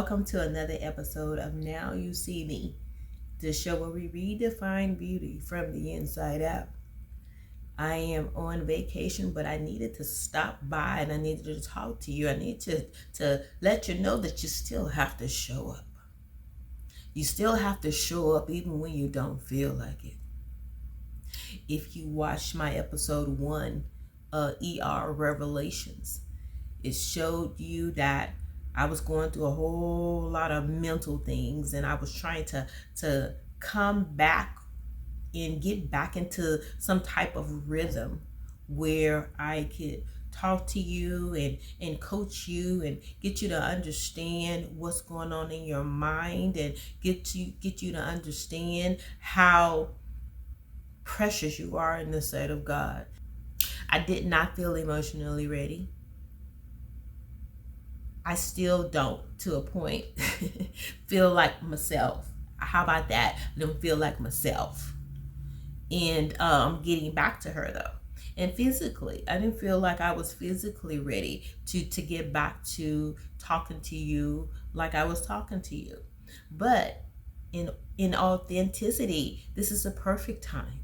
Welcome to another episode of Now You See Me, the show where we redefine beauty from the inside out. I am on vacation, but I needed to stop by and I needed to talk to you. I need to let you know that you still have to show up. You still have to show up even when you don't feel like it. If you watched my episode 1, ER Revelations, it showed you that I was going through a whole lot of mental things, and I was trying to come back and get back into some type of rhythm where I could talk to you and coach you and get you to understand what's going on in your mind and get you to understand how precious you are in the sight of God. I did not feel emotionally ready. I still don't, to a point, feel like myself. How about that? I don't feel like myself. And getting back to her though. And physically, I didn't feel like I was physically ready to get back to talking to you like I was talking to you. But in authenticity, this is a perfect time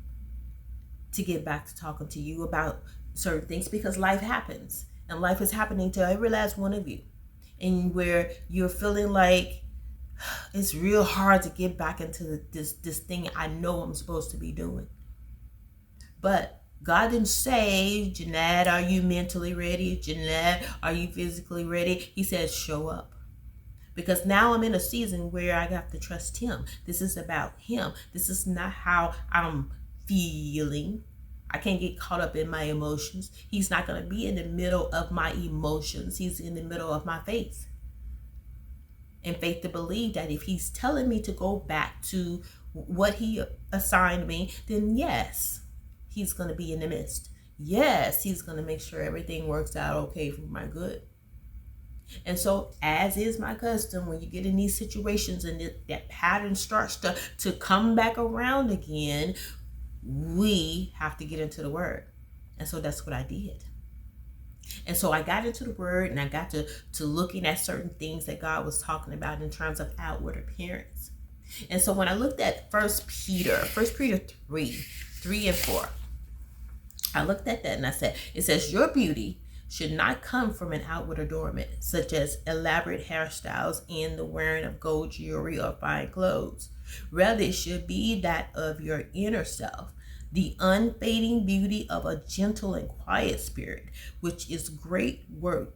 to get back to talking to you about certain things, because life happens. And life is happening to every last one of you. And where you're feeling like it's real hard to get back into this thing I know I'm supposed to be doing. But God didn't say, Jeanette, are you mentally ready? Jeanette, are you physically ready? He said, show up. Because now I'm in a season where I have to trust him. This is about him. This is not how I'm feeling. I can't get caught up in my emotions. He's not going to be in the middle of my emotions. He's in the middle of my faith. And faith to believe that if he's telling me to go back to what he assigned me, then yes, he's going to be in the midst. Yes, he's going to make sure everything works out okay for my good. And so, as is my custom, when you get in these situations and that pattern starts to come back around again, we have to get into the word. And so that's what I did. And so I got into the word, and I got to looking at certain things that God was talking about in terms of outward appearance. And so when I looked at 1 Peter 3 and 4, I looked at that and I said, it says, your beauty should not come from an outward adornment, such as elaborate hairstyles and the wearing of gold jewelry or fine clothes. Rather, it should be that of your inner self, the unfading beauty of a gentle and quiet spirit, which is great worth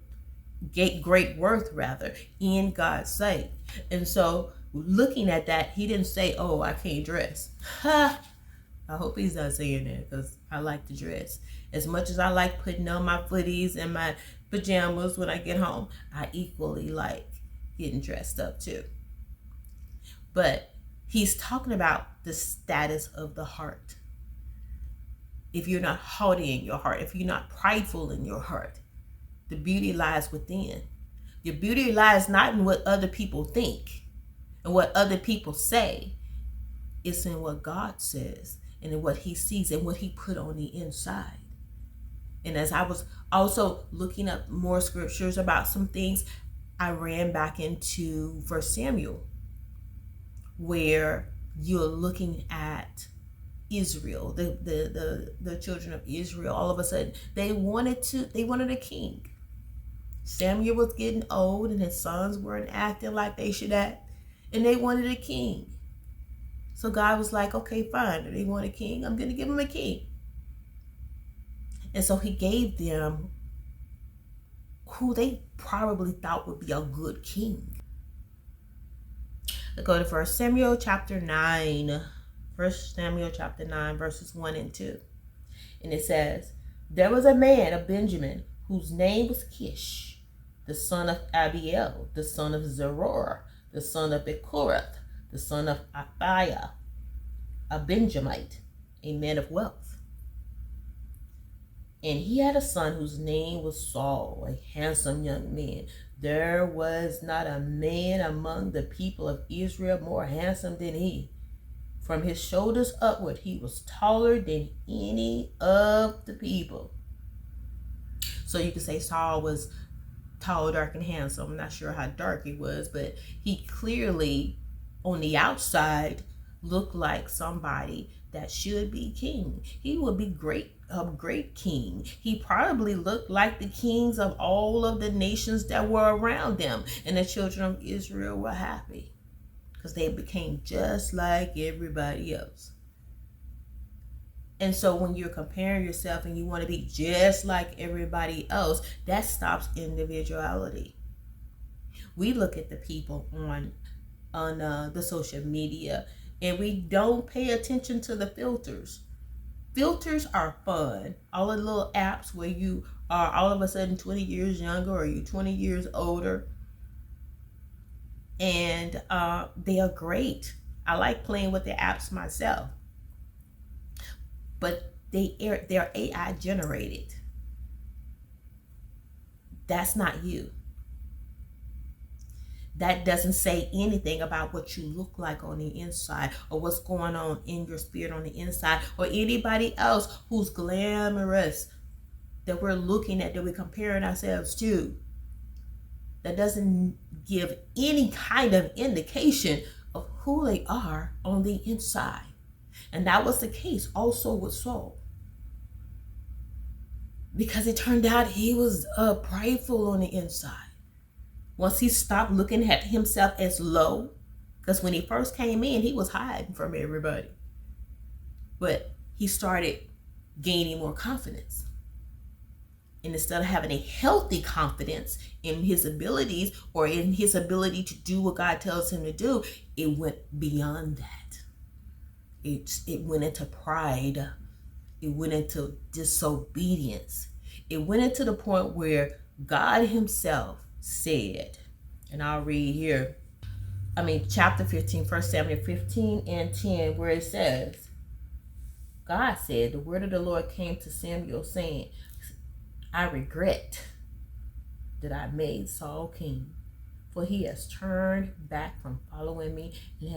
in God's sight. And so looking at that, he didn't say, oh, I can't dress. I hope he's not saying that, because I like to dress. As much as I like putting on my footies and my pajamas when I get home, I equally like getting dressed up too. But he's talking about the status of the heart. If you're not haughty in your heart, if you're not prideful in your heart, the beauty lies within. Your beauty lies not in what other people think and what other people say. It's in what God says and in what he sees and what he put on the inside. And as I was also looking up more scriptures about some things, I ran back into 1 Samuel, where you're looking at Israel, the children of Israel. All of a sudden, they wanted a king. Samuel was getting old, and his sons weren't acting like they should act, and they wanted a king. So God was like, okay, fine. They want a king. I'm going to give them a king. And so he gave them who they probably thought would be a good king. Let's go to 1 Samuel chapter 9. 1 Samuel chapter 9, verses 1 and 2. And it says, there was a man of Benjamin whose name was Kish, the son of Abiel, the son of Zeror, the son of Bechorath, the son of Aphiah, a Benjamite, a man of wealth. And he had a son whose name was Saul, a handsome young man. There was not a man among the people of Israel more handsome than he. From his shoulders upward, he was taller than any of the people. So you could say Saul was tall, dark, and handsome. I'm not sure how dark he was, but he clearly, on the outside, looked like somebody that should be king. He would be a great king. He probably looked like the kings of all of the nations that were around them. And the children of Israel were happy because they became just like everybody else. And so when you're comparing yourself and you want to be just like everybody else, that stops individuality. We look at the people on the social media, and we don't pay attention to the filters. Filters are fun. All the little apps where you are all of a sudden 20 years younger or you 20 years older. And they are great. I like playing with the apps myself. But they're AI generated. That's not you. That doesn't say anything about what you look like on the inside or what's going on in your spirit on the inside or anybody else who's glamorous that we're looking at, that we're comparing ourselves to. That doesn't give any kind of indication of who they are on the inside. And that was the case also with Saul. Because it turned out he was prideful on the inside. Once he stopped looking at himself as low, because when he first came in, he was hiding from everybody. But he started gaining more confidence. And instead of having a healthy confidence in his abilities or in his ability to do what God tells him to do, it went beyond that. It went into pride. It went into disobedience. It went into the point where God himself said, and I'll read here, chapter 15, 1 Samuel 15 and 10, where it says, God said, the word of the Lord came to Samuel saying, I regret that I made Saul king, for he has turned back from following me and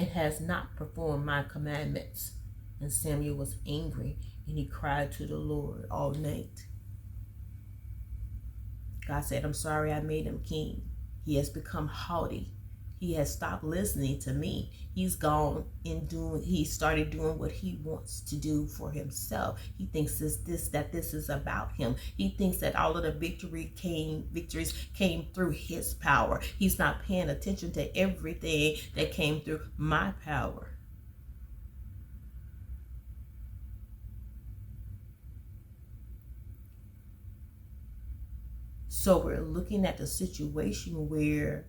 has not performed my commandments. And Samuel was angry and he cried to the Lord all night. God said, I'm sorry I made him king. He has become haughty. He has stopped listening to me. He started doing what he wants to do for himself. He thinks that this is about him. He thinks that all of the victories came through his power. He's not paying attention to everything that came through my power. So we're looking at the situation where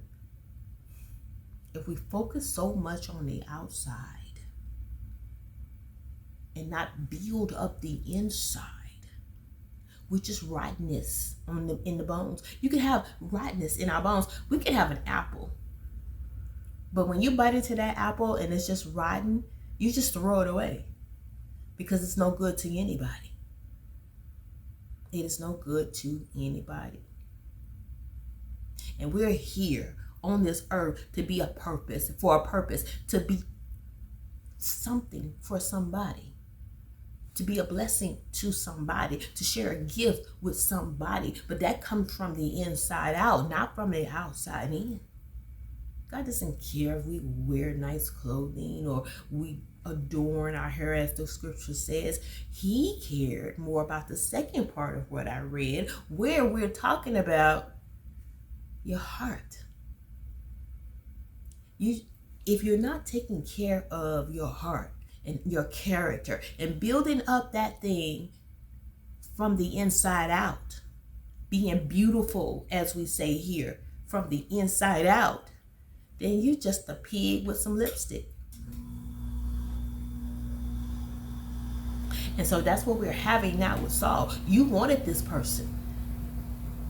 if we focus so much on the outside and not build up the inside, which is rottenness in the bones. You can have rottenness in our bones. We can have an apple. But when you bite into that apple and it's just rotten, you just throw it away because it's no good to anybody. It is no good to anybody. And we're here on this earth to be for a purpose, to be something for somebody, to be a blessing to somebody, to share a gift with somebody. But that comes from the inside out, not from the outside in. God doesn't care if we wear nice clothing or we adorn our hair, as the scripture says. He cared more about the second part of what I read, where we're talking about your heart. If you're not taking care of your heart and your character and building up that thing from the inside out, being beautiful, as we say here, from the inside out, then you're just a pig with some lipstick. And so that's what we're having now with Saul. You wanted this person.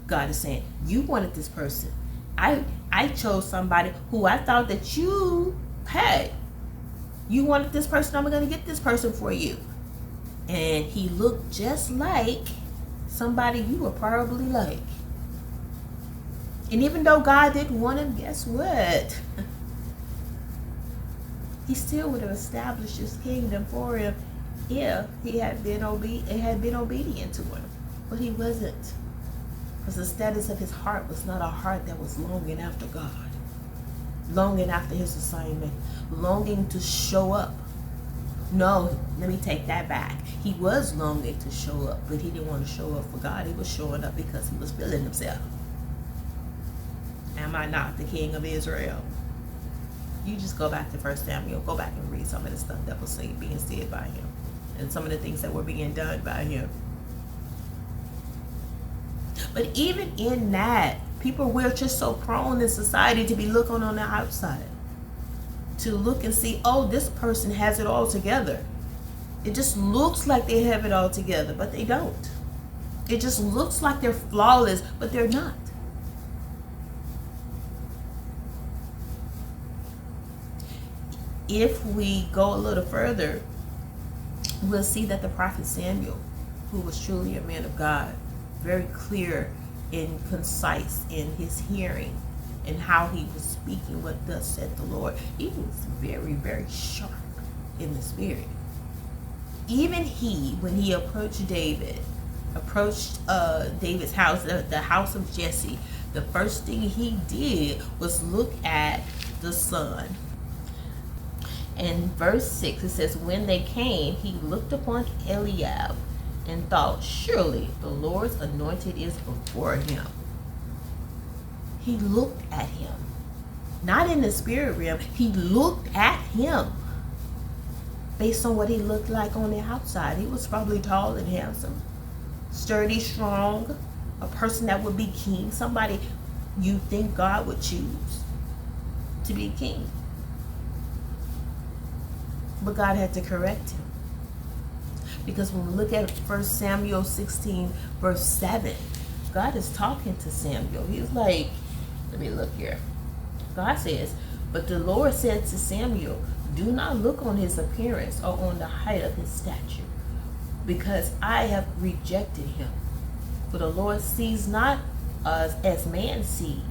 God is saying, you wanted this person. I chose somebody who I thought that you wanted this person. I'm going to get this person for you. And he looked just like somebody you were probably like. And even though God didn't want him, guess what? He still would have established his kingdom for him if he had been obedient to him. But he wasn't. Because the status of his heart was not a heart that was longing after God, longing after his assignment, longing to show up. No, let me take that back. He was longing to show up, but he didn't want to show up for God. He was showing up because he was feeling himself. Am I not the king of Israel? You just go back to 1 Samuel. Go back and read some of the stuff that was being said by him, and some of the things that were being done by him. But even in that, people were just so prone in society to be looking on the outside, to look and see, oh, this person has it all together. It just looks like they have it all together, but they don't. It just looks like they're flawless, but they're not. If we go a little further, we'll see that the prophet Samuel, who was truly a man of God, very clear and concise in his hearing and how he was speaking what thus said the Lord, he was very, very sharp in the spirit. Even he, when he approached David's house, the house of Jesse, the first thing he did was look at the son. In verse 6, it says, when they came, he looked upon Eliab and thought, surely the Lord's anointed is before him. He looked at him. Not in the spirit realm. He looked at him. Based on what he looked like on the outside. He was probably tall and handsome. Sturdy, strong. A person that would be king. Somebody you think God would choose to be king. But God had to correct him. Because when we look at 1 Samuel 16, verse 7, God is talking to Samuel. He's like, let me look here. God says, but the Lord said to Samuel, do not look on his appearance or on the height of his stature, because I have rejected him. For the Lord sees not us as man sees.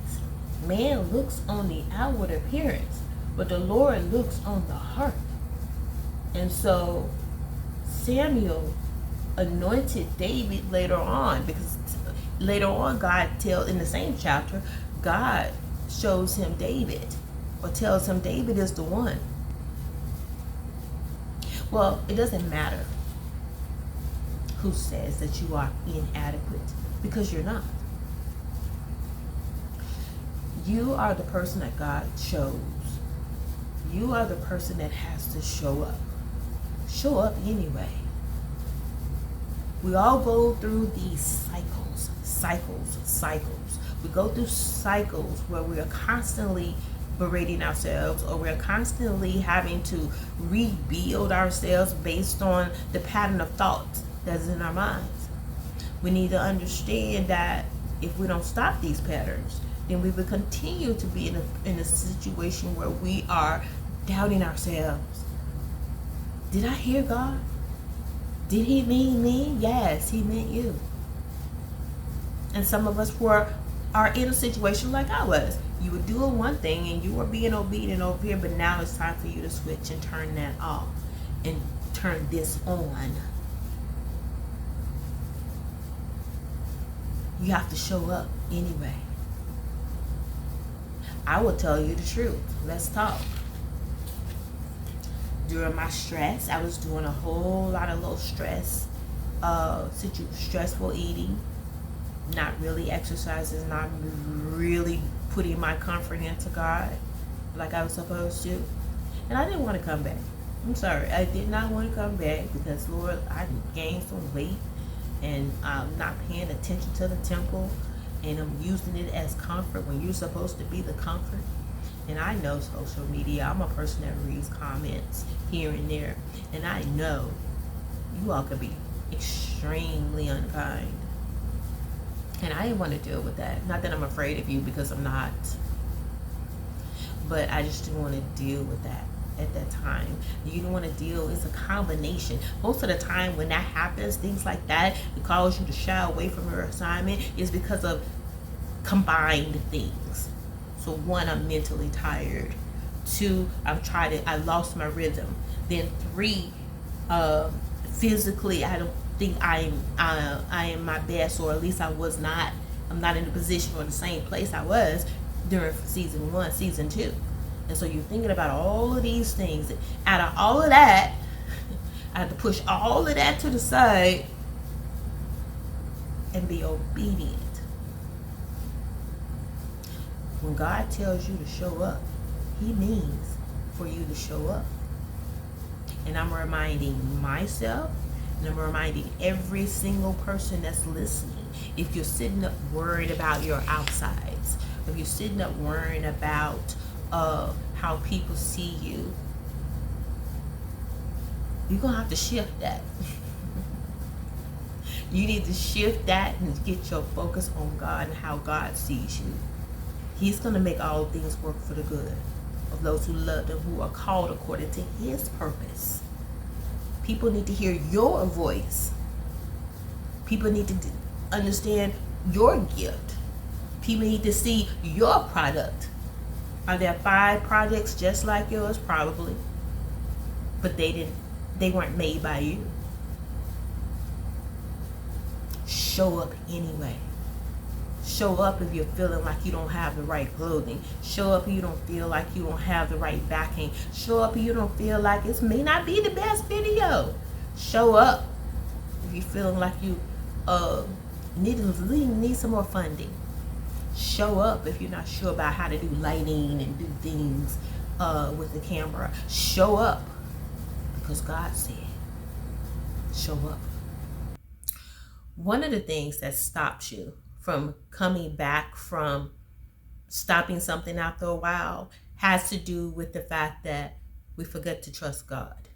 Man looks on the outward appearance, but the Lord looks on the heart. And so Samuel anointed David later on, because later on God tells, in the same chapter, God shows him David, or tells him David is the one. Well, it doesn't matter who says that you are inadequate, because you're not. You are the person that God chose. You are the person that has to show up. Show up anyway. We all go through these cycles. We go through cycles where we are constantly berating ourselves, or we're constantly having to rebuild ourselves based on the pattern of thought that's in our minds. We need to understand that if we don't stop these patterns, then we will continue to be in a situation where we are doubting ourselves. Did I hear God? Did he mean me? Yes, he meant you. And some of us are in a situation like I was. You were doing one thing and you were being obedient over here, but now it's time for you to switch and turn that off and turn this on. You have to show up anyway. I will tell you the truth. Let's talk. During my stress, I was doing a whole lot of low stress, stressful eating, not really exercising, not really putting my comfort into God like I was supposed to. And I didn't want to come back. I'm sorry. I did not want to come back because, Lord, I gained some weight and I'm not paying attention to the temple, and I'm using it as comfort when you're supposed to be the comfort. And I know social media, I'm a person that reads comments here and there, and I know you all could be extremely unkind. And I didn't want to deal with that. Not that I'm afraid of you, because I'm not. But I just didn't want to deal with that at that time. You don't want to deal, it's a combination. Most of the time when that happens, things like that, it causes you to shy away from your assignment, is because of combined things. So 1, I'm mentally tired. 2, I lost my rhythm. Then 3, physically, I don't think I am my best, or at least I was not I'm not in the position or the same place I was during season 1, season 2. And so you're thinking about all of these things. Out of all of that, I have to push all of that to the side and be obedient. When God tells you to show up, he means for you to show up. And I'm reminding myself, and I'm reminding every single person that's listening, if you're sitting up worried about your outsides, if you're sitting up worrying about how people see you, you're going to have to shift that. You need to shift that and get your focus on God and how God sees you. He's going to make all things work for the good of those who love him, who are called according to his purpose. People need to hear your voice. People need to understand your gift. People need to see your product. Are there 5 projects just like yours? Probably. But they weren't made by you. Show up anyway. Show up if you're feeling like you don't have the right clothing. Show up if you don't feel like you don't have the right backing. Show up if you don't feel like it may not be the best video. Show up if you're feeling like you need some more funding. Show up if you're not sure about how to do lighting and do things with the camera. Show up because God said, show up. One of the things that stops you from coming back from stopping something after a while has to do with the fact that we forget to trust God.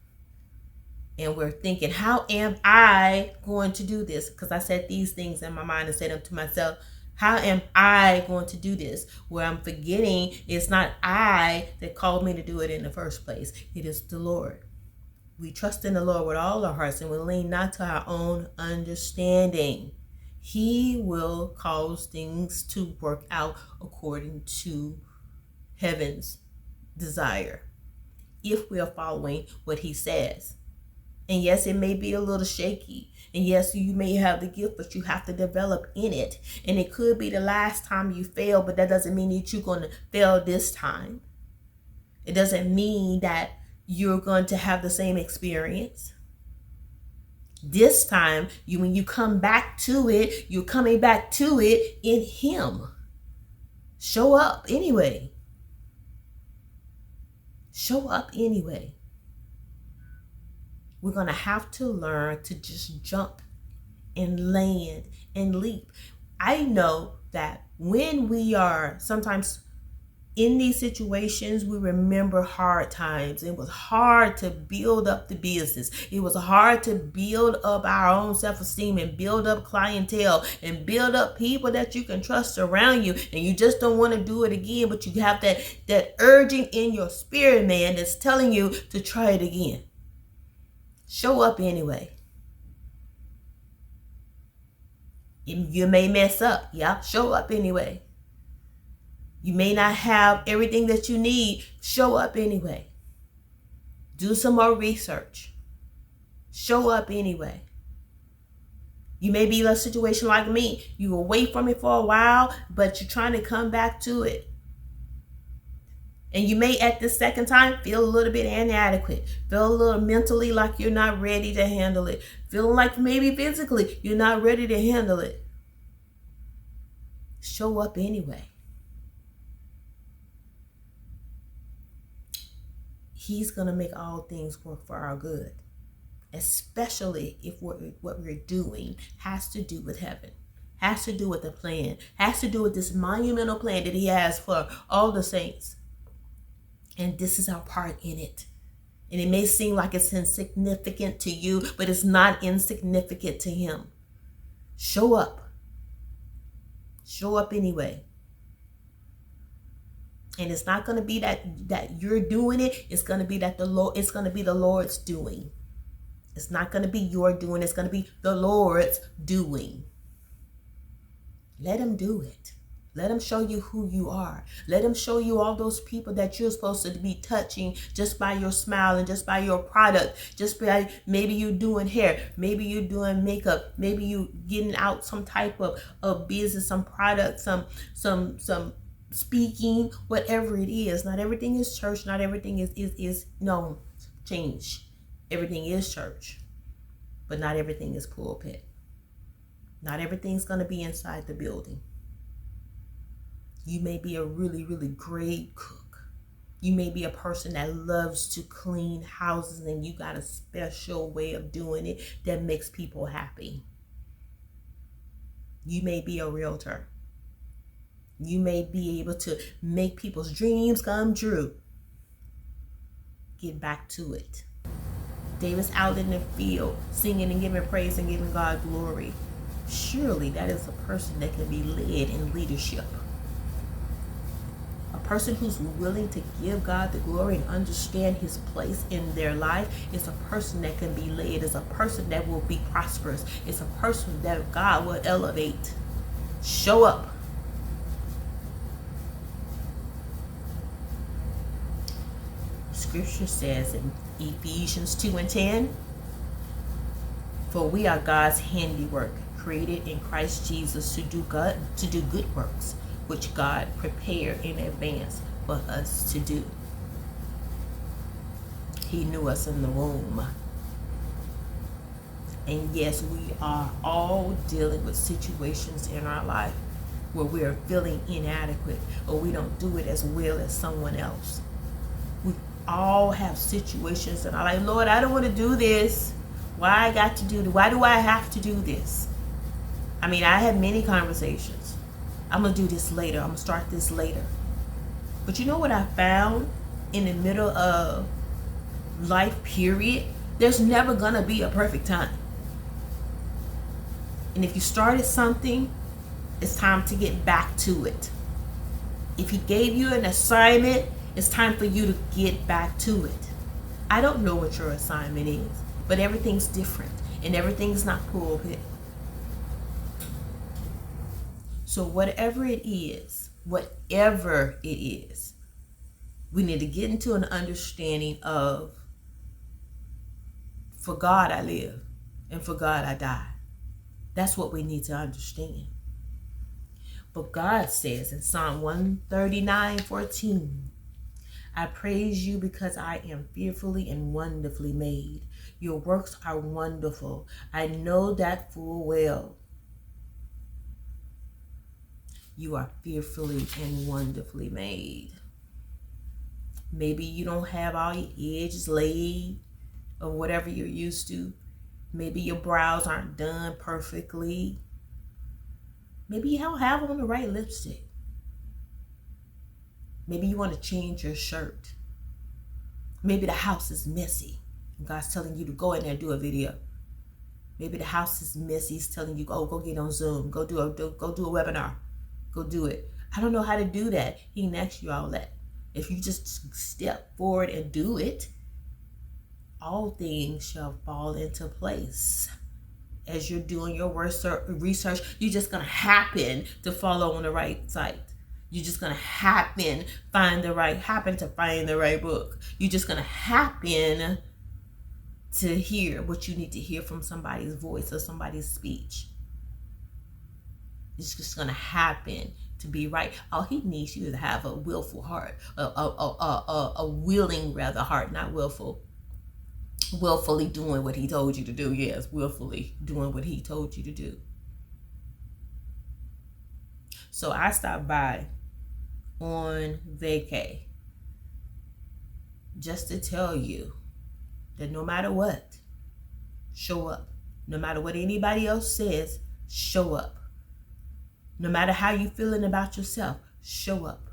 And we're thinking, how am I going to do this? Because I said these things in my mind and said them to myself, how am I going to do this? Where I'm forgetting it's not I that called me to do it in the first place. It is the Lord. We trust in the Lord with all our hearts and we lean not to our own understanding. He will cause things to work out according to heaven's desire if we are following what he says. And yes, it may be a little shaky. And yes, you may have the gift, but you have to develop in it. And it could be the last time you fail, but that doesn't mean that you're going to fail this time. It doesn't mean that you're going to have the same experience. This time, when you come back to it, you're coming back to it in him. Show up anyway. Show up anyway. We're going to have to learn to just jump and land and leap. I know that when we are sometimes in these situations, we remember hard times. It was hard to build up the business. It was hard to build up our own self-esteem and build up clientele and build up people that you can trust around you. And you just don't want to do it again, but you have that urging in your spirit, man, that's telling you to try it again. Show up anyway. You may mess up. Yeah, show up anyway. You may not have everything that you need. Show up anyway. Do some more research. Show up anyway. You may be in a situation like me. You away from it for a while, but you're trying to come back to it. And you may at the second time feel a little bit inadequate. Feel a little mentally like you're not ready to handle it. Feeling like maybe physically you're not ready to handle it. Show up anyway. He's going to make all things work for our good. Especially if what we're doing has to do with heaven. Has to do with the plan. Has to do with this monumental plan that he has for all the saints. And this is our part in it. And it may seem like it's insignificant to you, but it's not insignificant to him. Show up. Show up anyway. And it's not going to be that you're doing it. It's going to be that it's going to be the Lord's doing. It's not going to be your doing. It's going to be the Lord's doing. Let him do it. Let them show you who you are. Let them show you all those people that you're supposed to be touching just by your smile and just by your product. Just by maybe you're doing hair, maybe you're doing makeup, maybe you getting out some type of business, some product, some speaking, whatever it is. Not everything is church. Not everything is no, change. Everything is church, but not everything is pulpit. Not everything's going to be inside the building. You may be a really, really great cook. You may be a person that loves to clean houses and you got a special way of doing it that makes people happy. You may be a realtor. You may be able to make people's dreams come true. Get back to it. David's out in the field singing and giving praise and giving God glory. Surely that is a person that can be led in leadership. A person who's willing to give God the glory and understand his place in their life is a person that can be led, is a person that will be prosperous. It's a person that God will elevate. Show up. Scripture says in Ephesians 2:10, for we are God's handiwork, created in Christ Jesus to do good works, which God prepared in advance for us to do. He knew us in the womb. And yes, we are all dealing with situations in our life where we are feeling inadequate or we don't do it as well as someone else. We all have situations that are like, Lord, I don't want to do this. Why do I have to do this? I mean, I had many conversations. I'm going to do this later. I'm going to start this later. But you know what I found in the middle of life period? There's never going to be a perfect time. And if you started something, it's time to get back to it. If he gave you an assignment, it's time for you to get back to it. I don't know what your assignment is, but everything's different and everything's not pulpit. So whatever it is, we need to get into an understanding of, for God I live and for God I die. That's what we need to understand. But God says in Psalm 139:14, I praise you because I am fearfully and wonderfully made. Your works are wonderful. I know that full well. You are fearfully and wonderfully made. Maybe you don't have all your edges laid or whatever you're used to. Maybe your brows aren't done perfectly. Maybe you don't have on the right lipstick. Maybe you want to change your shirt. Maybe the house is messy and God's telling you to go in there and do a video. Maybe the house is messy. He's telling you, oh, go get on Zoom. Go do a webinar. Go do it. I don't know how to do that. He didn't ask you all that. If you just step forward and do it, all things shall fall into place. As you're doing your research, you're just going to happen to follow on the right site. You're just going to happen to find the right book. You're just going to happen to hear what you need to hear from somebody's voice or somebody's speech. It's just going to happen to be right. All he needs you to have a willful heart, a willing heart, not willful. Willfully doing what he told you to do. Yes, willfully doing what he told you to do. So I stopped by on vacay just to tell you that no matter what, show up. No matter what anybody else says, show up. No matter how you're feeling about yourself, show up.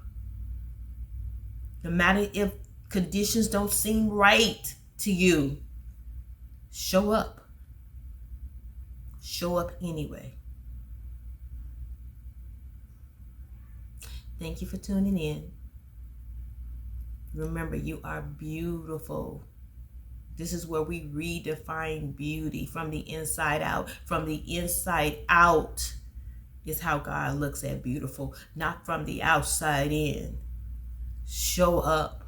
No matter if conditions don't seem right to you, show up. Show up anyway. Thank you for tuning in. Remember, you are beautiful. This is where we redefine beauty from the inside out. From the inside out. is how God looks at beautiful, not from the outside in. Show up.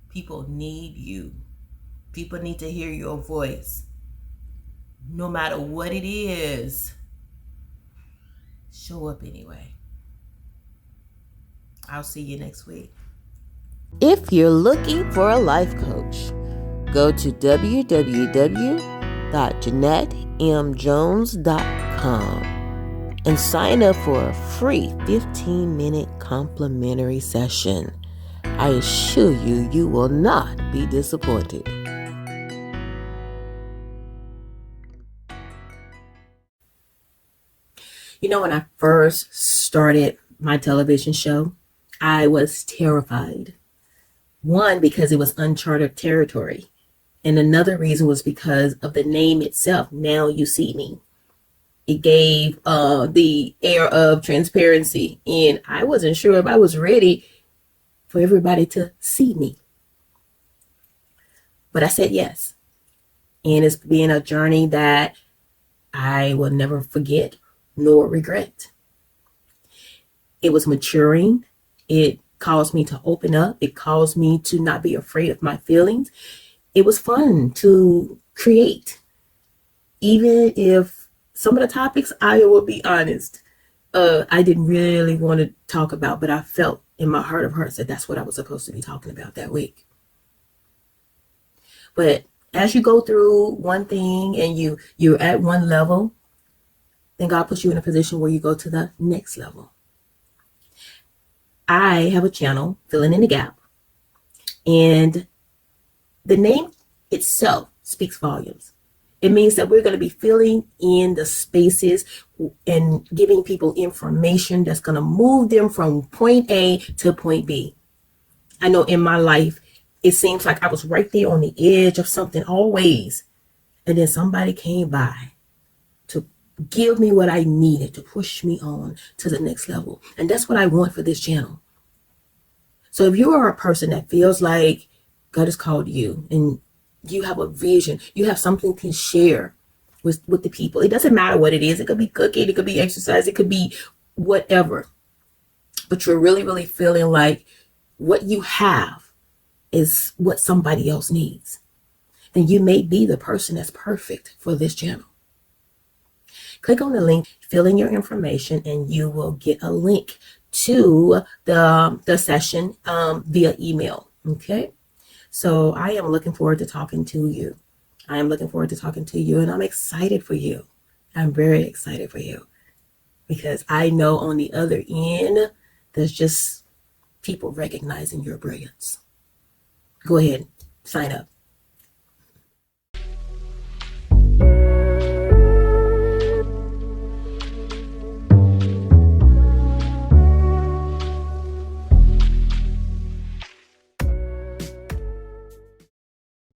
People need you. People need to hear your voice. No matter what it is, show up anyway. I'll see you next week. If you're looking for a life coach, go to www.JeanetteMJones.com and sign up for a free 15-minute complimentary session. I assure you, you will not be disappointed. You know, when I first started my television show, I was terrified. One, because it was uncharted territory. And another reason was because of the name itself, Now You See Me. It gave the air of transparency. And I wasn't sure if I was ready for everybody to see me. But I said yes. And it's been a journey that I will never forget nor regret. It was maturing. It caused me to open up. It caused me to not be afraid of my feelings. It was fun to create. Even if some of the topics, I will be honest, I didn't really want to talk about, but I felt in my heart of hearts that that's what I was supposed to be talking about that week. But as you go through one thing and you're at one level, then God puts you in a position where you go to the next level. I have a channel, Filling in the Gap, and the name itself speaks volumes. It means that we're going to be filling in the spaces and giving people information that's going to move them from point A to point B. I know in my life, it seems like I was right there on the edge of something always. And then somebody came by to give me what I needed to push me on to the next level. And that's what I want for this channel. So if you are a person that feels like God has called you and you have a vision, you have something to share with the people. It doesn't matter what it is. It could be cooking, it could be exercise, it could be whatever. But you're really, really feeling like what you have is what somebody else needs. Then you may be the person that's perfect for this channel. Click on the link, fill in your information, and you will get a link to the session via email. Okay? So I am looking forward to talking to you. I am looking forward to talking to you, and I'm excited for you. I'm very excited for you because I know on the other end, there's just people recognizing your brilliance. Go ahead, sign up.